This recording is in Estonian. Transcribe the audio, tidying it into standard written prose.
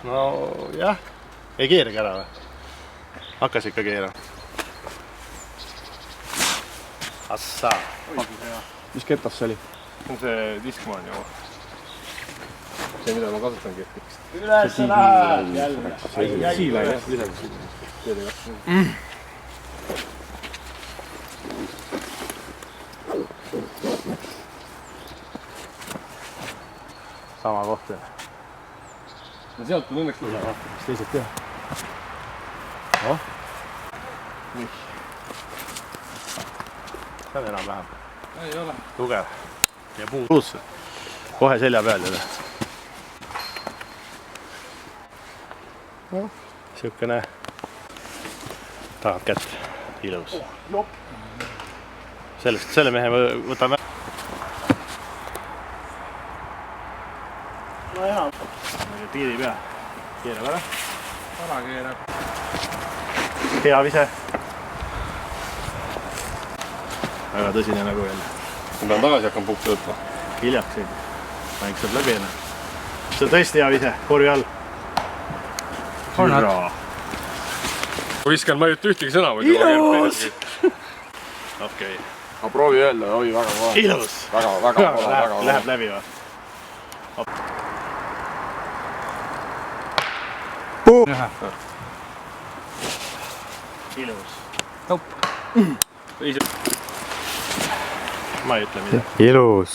no jah, ei keeragi ära või? Hakkas ikka keerama. Assa. Mis ketas see oli? See on see Discman ju. See, mida ma kasutangi. Üles läheb jälle. Siila jah, lisaks. Sama koht veel. No sealt on õnneks mis teised teha. Oh. Nii. See on enam-vähem. Ei ole. Tugev. Ja puus. Kohe selja peal jälle. No, siukene tahad kätt. Ilus. Selle mehe võtame. No enam. Piiri pea. Keerab ära. Ära keerab. Hea vise. Väga tõsine nagu jälle. Ma pean tagasi hakkan puhku võtma. Hiljaks ei. Mäng saab läbi enne. See on tõesti hea vise. Korvi all. Hüra. Ma viskan, ma ei ütle ühtegi sõna. Ilus! Okei. Ma proovi öelda, oi väga kohe. Ilus! Väga. Läheb läbi või? Ilus. Hop. Ma ei ütle midagi. Ilus.